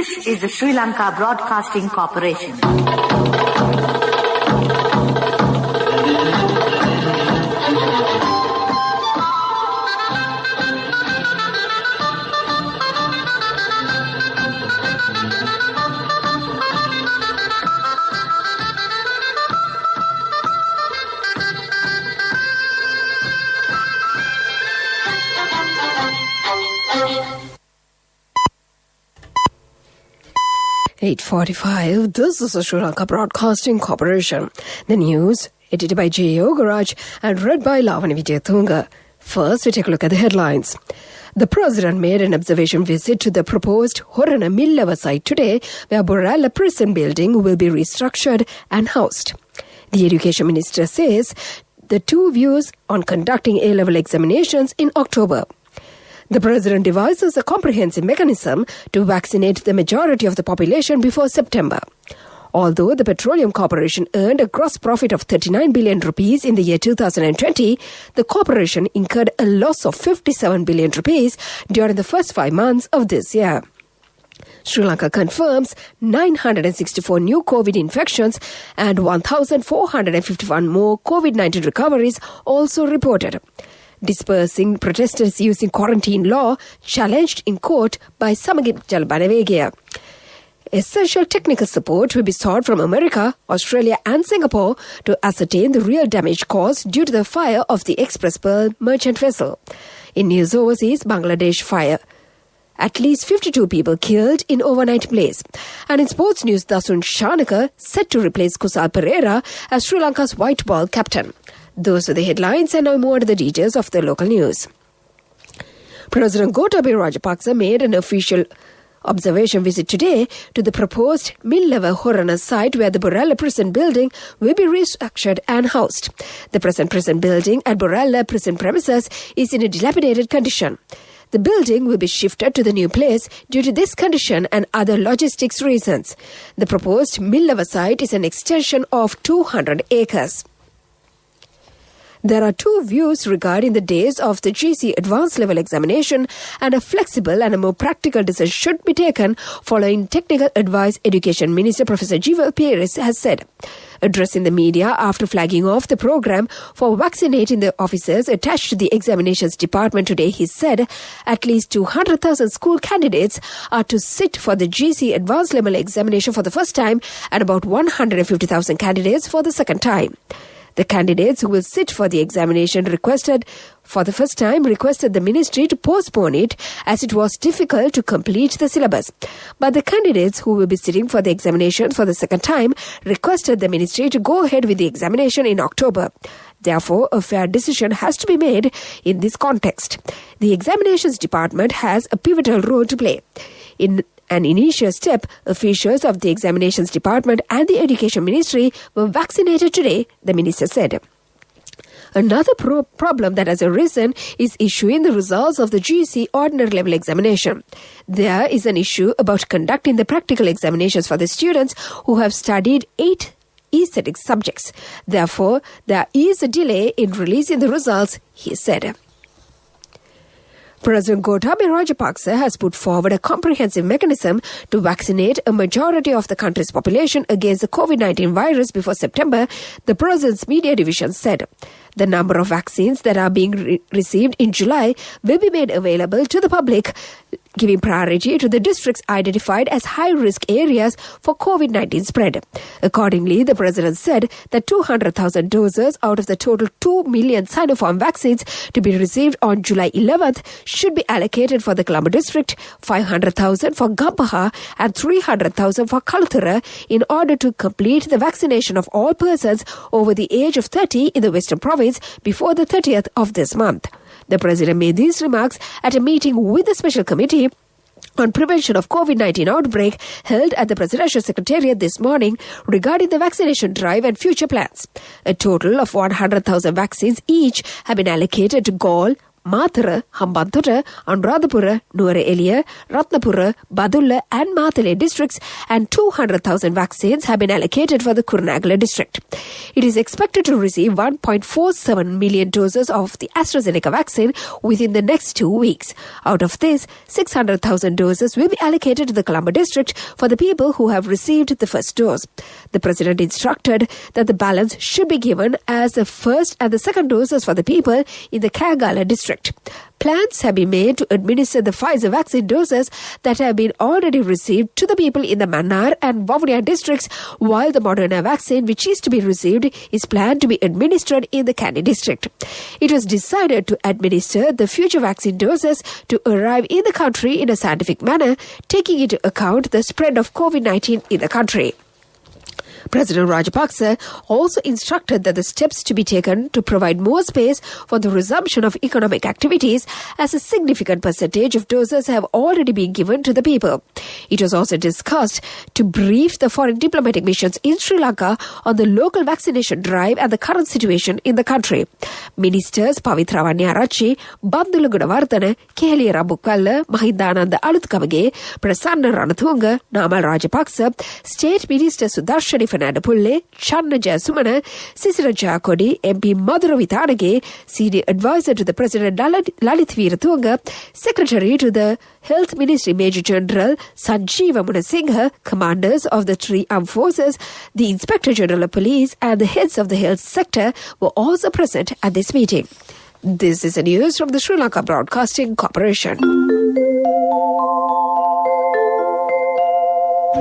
This is the Sri Lanka Broadcasting Corporation. (8:45). This is the Sri Lanka Broadcasting Corporation. The news, edited by J. Yogaraj and read by Lavani Vijayatunga. First, we take a look at the headlines. The President made an observation visit to the proposed Horana Mill site today, where Boralla prison building will be restructured and housed. The Education Minister says the two views on conducting A-level examinations in October. The President devises a comprehensive mechanism to vaccinate the majority of the population before September. Although the Petroleum Corporation earned a gross profit of 39 billion rupees in the year 2020, the corporation incurred a loss of 57 billion rupees during the first 5 months of this year. Sri Lanka confirms 964 new COVID infections and 1,451 more COVID-19 recoveries also reported. Dispersing protesters using quarantine law challenged in court by Samagit Jalbanavegaya. Essential technical support will be sought from America, Australia and Singapore to ascertain the real damage caused due to the fire of the Express Pearl merchant vessel. In news overseas, Bangladesh fire. At least 52 people killed in overnight blaze. And in sports news, Dasun Shanaka set to replace Kusal Pereira as Sri Lanka's white ball captain. Those were the headlines, and now more to the details of the local news. President Gotabaya Rajapaksa made an official observation visit today to the proposed mid-level Horana site where the Boralla prison building will be restructured and housed. The present prison building at Boralla prison premises is in a dilapidated condition. The building will be shifted to the new place due to this condition and other logistics reasons. The proposed mid-level site is an extension of 200 acres. There are two views regarding the days of the GC advanced level examination, and a flexible and a more practical decision should be taken following technical advice, Education Minister Professor Jivel Peris has said. Addressing the media after flagging off the program for vaccinating the officers attached to the examinations department today, he said at least 200,000 school candidates are to sit for the GC advanced level examination for the first time and about 150,000 candidates for the second time. The candidates who will sit for the examination requested the ministry to postpone it as it was difficult to complete the syllabus. But the candidates who will be sitting for the examination for the second time requested the ministry to go ahead with the examination in October. Therefore, a fair decision has to be made in this context. The examinations department has a pivotal role to play. In an initial step, officials of the Examinations Department and the Education Ministry were vaccinated today, the minister said. Another problem that has arisen is issuing the results of the GC ordinary level examination. There is an issue about conducting the practical examinations for the students who have studied 8 aesthetic subjects. Therefore, there is a delay in releasing the results, he said. President Gotabaya Rajapaksa has put forward a comprehensive mechanism to vaccinate a majority of the country's population against the COVID-19 virus before September, the President's media division said. The number of vaccines that are being received in July will be made available to the public, giving priority to the districts identified as high-risk areas for COVID-19 spread. Accordingly, the President said that 200,000 doses out of the total 2 million Sinopharm vaccines to be received on July 11th should be allocated for the Colombo district, 500,000 for Gampaha and 300,000 for Kalathura in order to complete the vaccination of all persons over the age of 30 in the Western Province before the 30th of this month. The President made these remarks at a meeting with the Special Committee on Prevention of COVID-19 Outbreak held at the Presidential Secretariat this morning regarding the vaccination drive and future plans. A total of 100,000 vaccines each have been allocated to Galle, Mathura, Hambantota, Anuradhapura, Nuwara Eliya, Ratnapura, Badulla and Mathale districts, and 200,000 vaccines have been allocated for the Kurunegala district. It is expected to receive 1.47 million doses of the AstraZeneca vaccine within the next 2 weeks. Out of this, 600,000 doses will be allocated to the Colombo district for the people who have received the first dose. The president instructed that the balance should be given as the first and the second doses for the people in the Kagala district. Plans have been made to administer the Pfizer vaccine doses that have been already received to the people in the Mannar and Vavuniya districts, while the Moderna vaccine, which is to be received, is planned to be administered in the Kandy district. It was decided to administer the future vaccine doses to arrive in the country in a scientific manner, taking into account the spread of COVID-19 in the country. President Rajapaksa also instructed that the steps to be taken to provide more space for the resumption of economic activities, as a significant percentage of doses have already been given to the people. It was also discussed to brief the foreign diplomatic missions in Sri Lanka on the local vaccination drive and the current situation in the country. Ministers Pavitra Wanyarachi, Bandula Gunawardana, Keheliya Rabukkalla, Mahindananda Aluthkawage, Prasanna Ranathunga, Namal Rajapaksa, State Minister Sudarshani Fernando Pulle, Channa Jayasumana, Sisira Jakodi, MP Madhura Vithanage, Senior Advisor to the President Lalit Veeratunga, Secretary to the Health Ministry Major General Sanjeeva Munasinghe, commanders of the 3 armed forces, the Inspector General of Police and the heads of the health sector were also present at this meeting. This is the news from the Sri Lanka Broadcasting Corporation.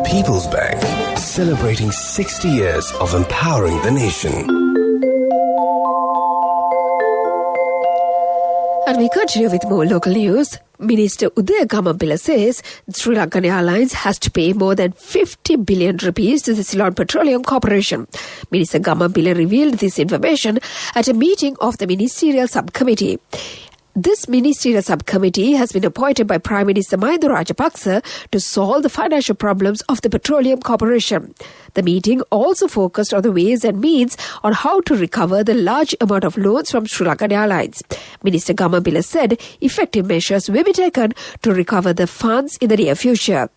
People's Bank, celebrating 60 years of empowering the nation. And we continue with more local news. Minister Udaya Gamampila says Sri Lankan Airlines has to pay more than 50 billion rupees to the Ceylon Petroleum Corporation. Minister Gamampila revealed this information at a meeting of the Ministerial Subcommittee. This ministerial subcommittee has been appointed by Prime Minister Mahinda Rajapaksa to solve the financial problems of the Petroleum Corporation. The meeting also focused on the ways and means on how to recover the large amount of loans from Sri Lankan Airlines. Minister Gamampila said effective measures will be taken to recover the funds in the near future.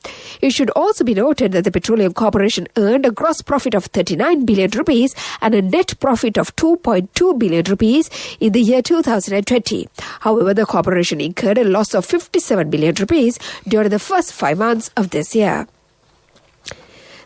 It should also be noted that the Petroleum Corporation earned a gross profit of 39 billion rupees and a net profit of 2.2 billion rupees in the year 2020. However, the corporation incurred a loss of 57 billion rupees during the first 5 months of this year.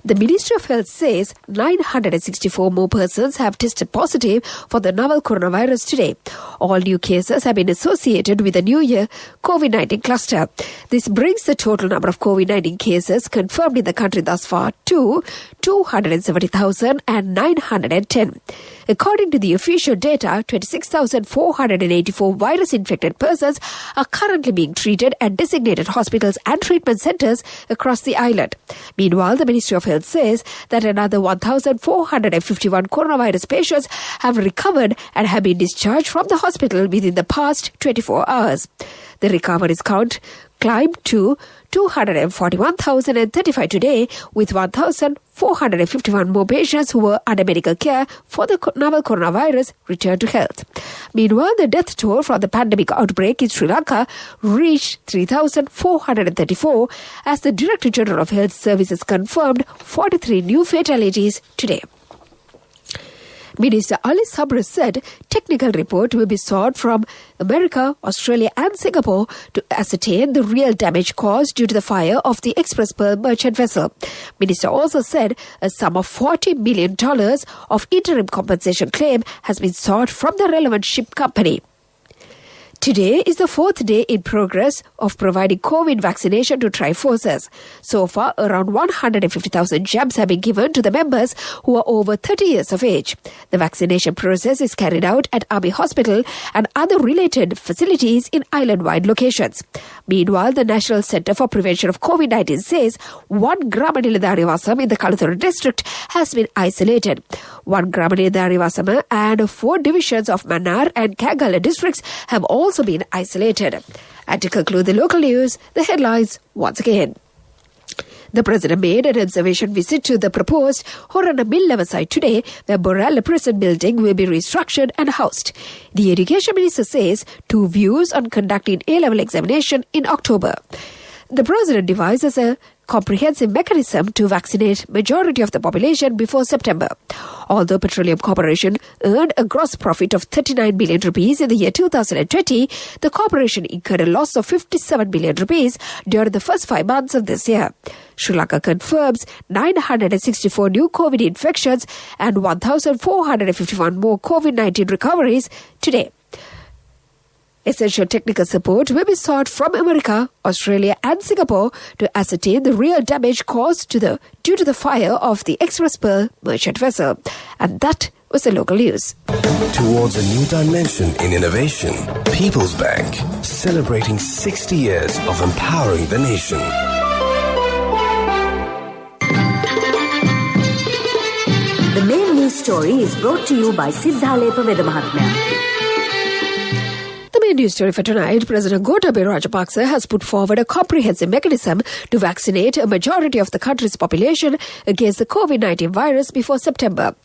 The Ministry of Health says 964 more persons have tested positive for the novel coronavirus today. All new cases have been associated with the new year COVID-19 cluster. This brings the total number of COVID-19 cases confirmed in the country thus far to 270,910. According to the official data, 26,484 virus-infected persons are currently being treated at designated hospitals and treatment centres across the island. Meanwhile, the Ministry of Health says that another 1,451 coronavirus patients have recovered and have been discharged from the hospital within the past 24 hours. The recoveries count climbed to 241,035 today, with 1,451 more patients who were under medical care for the novel coronavirus returned to health. Meanwhile, the death toll from the pandemic outbreak in Sri Lanka reached 3,434 as the Director General of Health Services confirmed 43 new fatalities today. Minister Ali Sabri said technical report will be sought from America, Australia and Singapore to ascertain the real damage caused due to the fire of the Express Pearl merchant vessel. Minister also said a sum of $40 million of interim compensation claim has been sought from the relevant ship company. Today is the 4th day in progress of providing COVID vaccination to Triforces. So far, around 150,000 jabs have been given to the members who are over 30 years of age. The vaccination process is carried out at Army Hospital and other related facilities in island-wide locations. Meanwhile, the National Centre for Prevention of COVID-19 says 1 Gramanilidari Vasam in the Kalathura district has been isolated. 1 Gramanilidari Vasam and 4 divisions of Mannar and Kagala districts have also been isolated. And to conclude the local news, the headlines once again. The president made an observation visit to the proposed Horana Mill site today, where Borella Prison building will be restructured and housed. The education minister says 2 views on conducting A-level examination in October. The president devises a comprehensive mechanism to vaccinate majority of the population before September. Although Petroleum Corporation earned a gross profit of 39 billion rupees in the year 2020, the corporation incurred a loss of 57 billion rupees during the first 5 months of this year. Sri Lanka confirms 964 new COVID infections and 1,451 more COVID-19 recoveries today. Essential technical support will be sought from America, Australia and Singapore to ascertain the real damage caused due to the fire of the Express Pearl merchant vessel. And that was the local news. Towards a new dimension in innovation, People's Bank, celebrating 60 years of empowering the nation. The main news story is brought to you by Siddhalepa Vedamahatmya. The main news story for tonight, President Gotabaya Rajapaksa has put forward a comprehensive mechanism to vaccinate a majority of the country's population against the COVID-19 virus before September.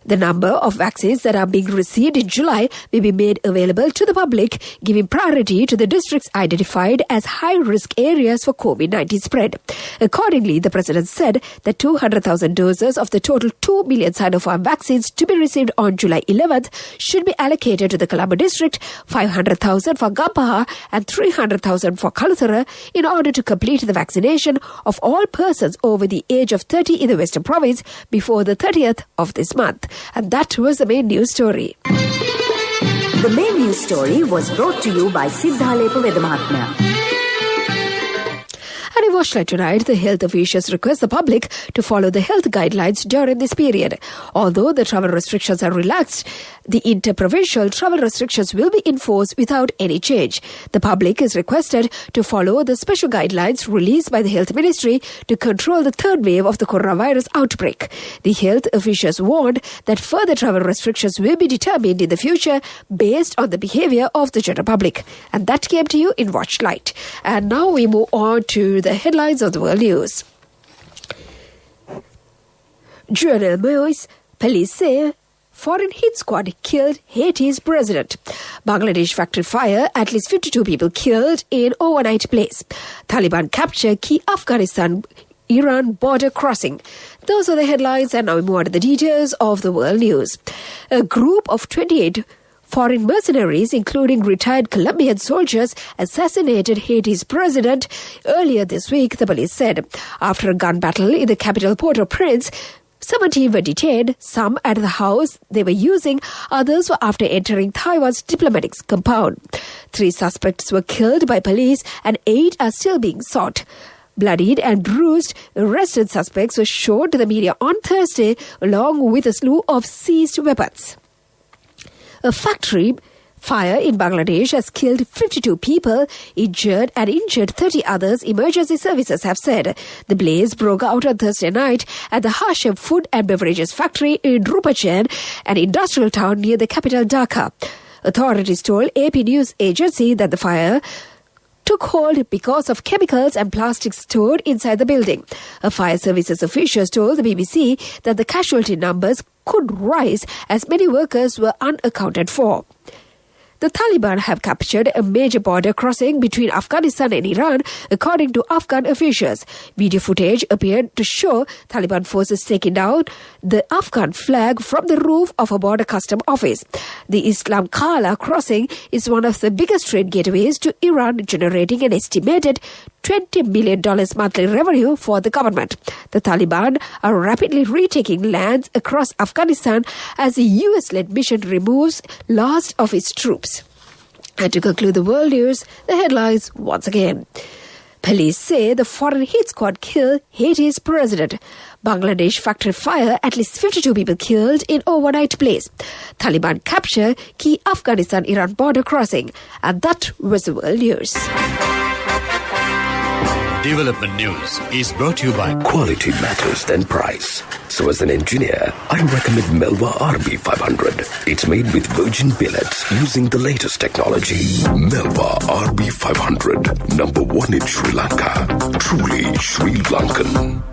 The number of vaccines that are being received in July will be made available to the public, giving priority to the districts identified as high-risk areas for COVID-19 spread. Accordingly, the president said that 200,000 doses of the total 2 million Sinopharm vaccines to be received on July 11th should be allocated to the Colombo district, 500,000 for Gampaha and 300,000 for Kaluthara in order to complete the vaccination of all persons over the age of 30 in the Western Province before the 30th of this month. And that was the main news story. The main news story was brought to you by Siddhalepa Vedamahatmya. And in Washington tonight, the health officials request the public to follow the health guidelines during this period. Although the travel restrictions are relaxed, the interprovincial travel restrictions will be enforced without any change. The public is requested to follow the special guidelines released by the Health Ministry to control the third wave of the coronavirus outbreak. The health officials warned that further travel restrictions will be determined in the future based on the behavior of the general public. And that came to you in Watchlight. And now we move on to the headlines of the world news. Journal Moise, police say foreign hit squad killed Haiti's president. Bangladesh factory fire, at least 52 people killed in overnight blaze. Taliban capture key Afghanistan-Iran border crossing. Those are the headlines, and now we move on to the details of the world news. A group of 28 foreign mercenaries, including retired Colombian soldiers, assassinated Haiti's president earlier this week, the police said. After a gun battle in the capital Port-au-Prince, 17 were detained, some at the house they were using, others were after entering Taiwan's diplomatic compound. 3 suspects were killed by police and 8 are still being sought. Bloodied and bruised, arrested suspects were shown to the media on Thursday, along with a slew of seized weapons. A factory fire in Bangladesh has killed 52 people, injured 30 others, emergency services have said. The blaze broke out on Thursday night at the Hashem Food and Beverages factory in Rupachen, an industrial town near the capital Dhaka. Authorities told AP News Agency that the fire took hold because of chemicals and plastics stored inside the building. A fire services official told the BBC that the casualty numbers could rise as many workers were unaccounted for. The Taliban have captured a major border crossing between Afghanistan and Iran, according to Afghan officials. Video footage appeared to show Taliban forces taking down the Afghan flag from the roof of a border custom office. The Islam Kala crossing is one of the biggest trade gateways to Iran, generating an estimated $20 million monthly revenue for the government. The Taliban are rapidly retaking lands across Afghanistan as the US-led mission removes last of its troops. And to conclude the world news, the headlines once again. Police say the foreign hit squad killed Haiti's president. Bangladesh factory fire, at least 52 people killed in overnight blaze. Taliban capture key Afghanistan-Iran border crossing. And that was the world news. Development News is brought to you by Quality matters than price. So as an engineer, I recommend Melva RB500. It's made with virgin billets using the latest technology. Melva RB500, number one in Sri Lanka. Truly Sri Lankan.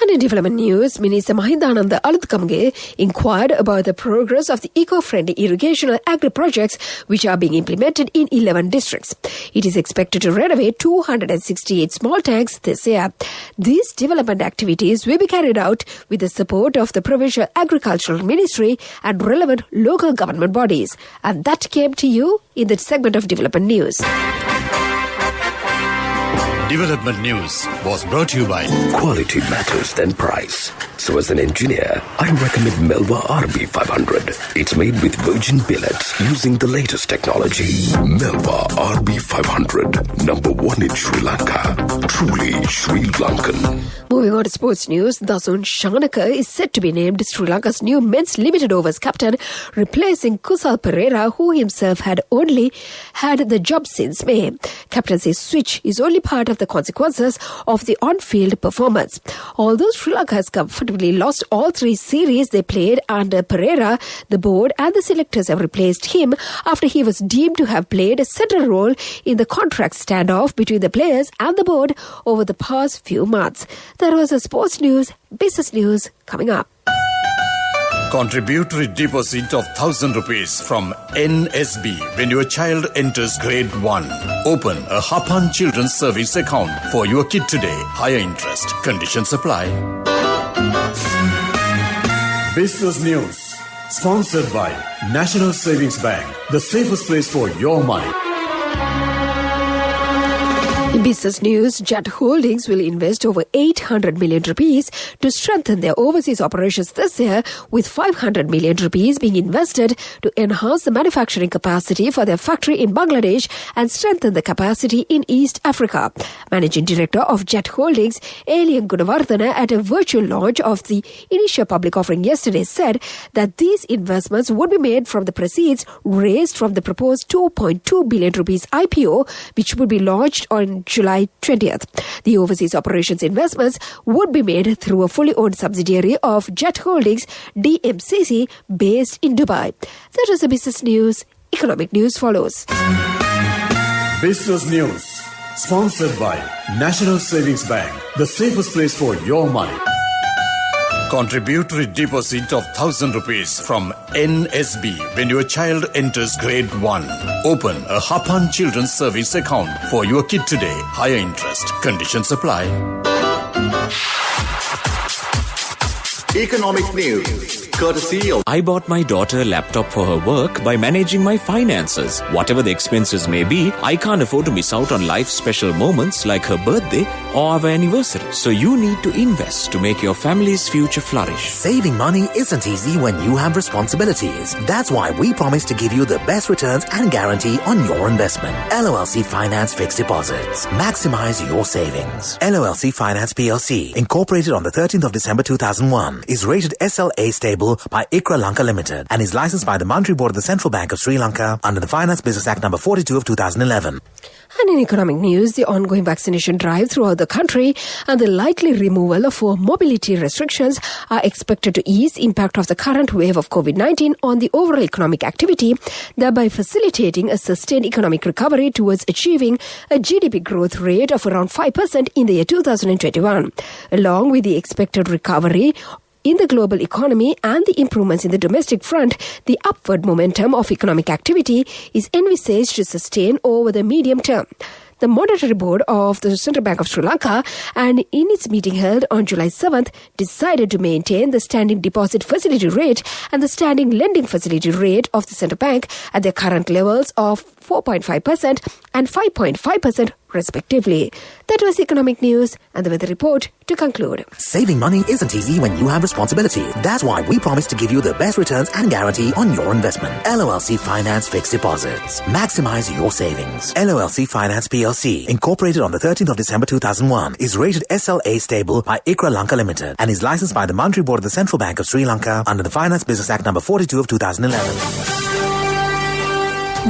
And in development news, Minister Mahindananda Aluthkamge inquired about the progress of the eco-friendly irrigation and agri-projects which are being implemented in 11 districts. It is expected to renovate 268 small tanks this year. These development activities will be carried out with the support of the Provincial Agricultural Ministry and relevant local government bodies. And that came to you in the segment of development news. Development News was brought to you by Quality matters than price. So as an engineer, I recommend Melva RB500. It's made with virgin billets using the latest technology. Melva RB500, number one in Sri Lanka. Truly Sri Lankan. Moving on to sports news, Dasun Shanaka is set to be named Sri Lanka's new men's limited overs captain, replacing Kusal Pereira, who himself had only had the job since May. Captaincy switch is only part of the consequences of the on-field performance. Although Sri Lanka has comfortably lost all 3 series they played under Pereira, the board and the selectors have replaced him after he was deemed to have played a central role in the contract standoff between the players and the board over the past few months. That was a sports news, business news coming up. Contributory deposit of 1,000 rupees from NSB when your child enters grade 1. Open a Hapan Children's Service account for your kid today. Higher interest. Conditions apply. Business News. Sponsored by National Savings Bank. The safest place for your money. In business news, Jet Holdings will invest over 800 million rupees to strengthen their overseas operations this year, with 500 million rupees being invested to enhance the manufacturing capacity for their factory in Bangladesh and strengthen the capacity in East Africa. Managing Director of Jet Holdings, Alien Gunawardana, at a virtual launch of the initial public offering yesterday, said that these investments would be made from the proceeds raised from the proposed 2.2 billion rupees IPO, which would be launched on July 20th. The overseas operations investments would be made through a fully owned subsidiary of Jet Holdings, DMCC, based in Dubai. That was the business news. Economic news follows. Business News. Sponsored by National Savings Bank. The safest place for your money. Contributory deposit of 1,000 rupees from NSB when your child enters grade 1. Open a Hapan Children's Service account for your kid today. Higher interest. Conditions apply. Economic news. Courtesy of I bought my daughter a laptop for her work by managing my finances. Whatever the expenses may be, I can't afford to miss out on life's special moments like her birthday or our anniversary. So you need to invest to make your family's future flourish. Saving money isn't easy when you have responsibilities. That's why we promise to give you the best returns and guarantee on your investment. LOLC Finance Fixed Deposits. Maximize your savings. LOLC Finance PLC, incorporated on the 13th of December 2001, is rated SLA stable by ICRA Lanka Limited and is licensed by the Monetary Board of the Central Bank of Sri Lanka under the Finance Business Act number 42 of 2011. And in economic news, the ongoing vaccination drive throughout the country and the likely removal of mobility restrictions are expected to ease the impact of the current wave of COVID-19 on the overall economic activity, thereby facilitating a sustained economic recovery towards achieving a GDP growth rate of around 5% in the year 2021. Along with the expected recovery in the global economy and the improvements in the domestic front, the upward momentum of economic activity is envisaged to sustain over the medium term. The Monetary Board of the Central Bank of Sri Lanka, and in its meeting held on July 7th, decided to maintain the standing deposit facility rate and the standing lending facility rate of the Central Bank at their current levels of 4.5% and 5.5% respectively. That was economic news and the weather report to conclude. Saving money isn't easy when you have responsibility. That's why we promise to give you the best returns and guarantee on your investment. LOLC Finance Fixed Deposits. Maximize your savings. LOLC Finance PLC, incorporated on the 13th of December 2001, is rated SLA stable by ICRA Lanka Limited and is licensed by the Monetary Board of the Central Bank of Sri Lanka under the Finance Business Act number 42 of 2011.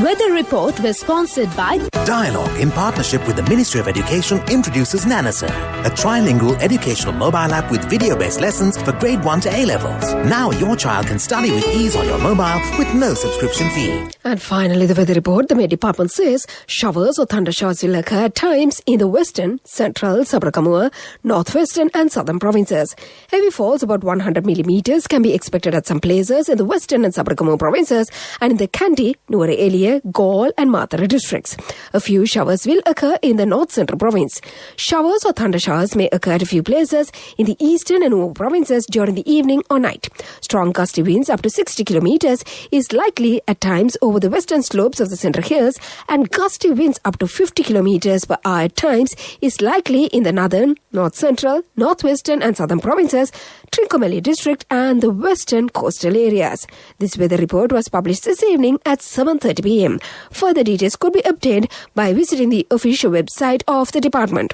Weather report was sponsored by Dialogue, in partnership with the Ministry of Education, introduces Nanasa, a trilingual educational mobile app with video-based lessons for grade 1 to A-levels. Now your child can study with ease on your mobile with no subscription fee. And finally, the weather report. The Met Department says showers or thunder showers will occur at times in the western, central, Sabrakamua, northwestern and southern provinces. Heavy falls about 100 millimeters can be expected at some places in the western and Sabrakamua provinces and in the Kandy, Nuwara Eliya, Gaul and Matara districts. A few showers will occur in the north central province. Showers or thunder showers may occur at a few places in the eastern and Nuwara provinces during the evening or night. Strong gusty winds up to 60 kilometers is likely at times over the western slopes of the central hills, and gusty winds up to 50 kilometers per hour at times is likely in the northern, north central, northwestern and southern provinces, Trincomalee district and the western coastal areas. This weather report was published this evening at 7:30 p.m. Further details could be obtained by visiting the official website of the department.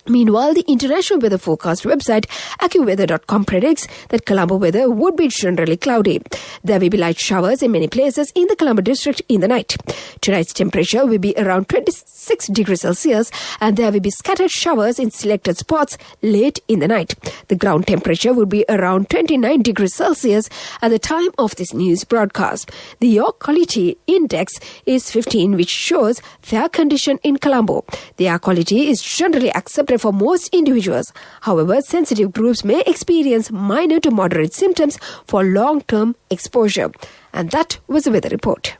Meanwhile, the international weather forecast website AccuWeather.com predicts that Colombo weather would be generally cloudy. There will be light showers in many places in the Colombo district in the night. Tonight's temperature will be around 26 degrees Celsius and there will be scattered showers in selected spots late in the night. The ground temperature would be around 29 degrees Celsius at the time of this news broadcast. The air quality index is 15, which shows fair condition in Colombo. The air quality is generally accepted for most individuals. However, sensitive groups may experience minor to moderate symptoms for long-term exposure. And that was the weather report.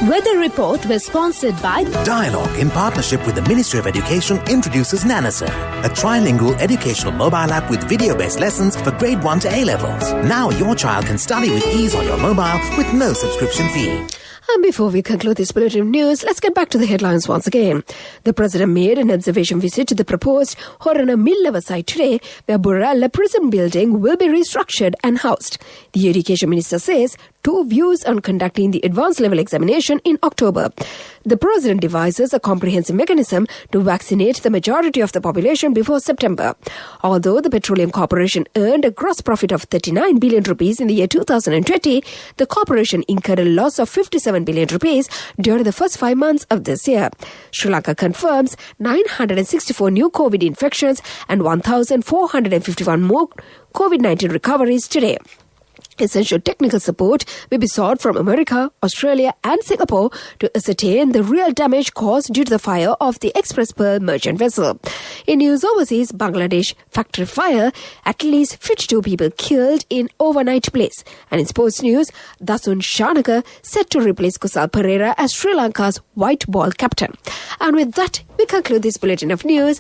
Weather report was sponsored by Dialogue, in partnership with the Ministry of Education, introduces Nanasa, a trilingual educational mobile app with video-based lessons for grade 1 to A-levels. Now your child can study with ease on your mobile with no subscription fee. And before we conclude this bulletin of news, let's get back to the headlines once again. The President made an observation visit to the proposed Horana Mill site today, where Burralla prison building will be restructured and housed. The Education Minister says 2 views on conducting the advanced level examination in October. The President devises a comprehensive mechanism to vaccinate the majority of the population before September. Although the Petroleum Corporation earned a gross profit of 39 billion rupees in the year 2020, the corporation incurred a loss of 57 billion rupees during the first 5 months of this year. Sri Lanka confirms 964 new COVID infections and 1,451 more COVID-19 recoveries today. Essential technical support will be sought from America, Australia and Singapore to ascertain the real damage caused due to the fire of the Express Pearl merchant vessel. In news overseas, Bangladesh factory fire, at least 52 people killed in overnight blaze. And in sports news, Dasun Shanaka set to replace Kusal Pereira as Sri Lanka's white ball captain. And with that, we conclude this bulletin of news.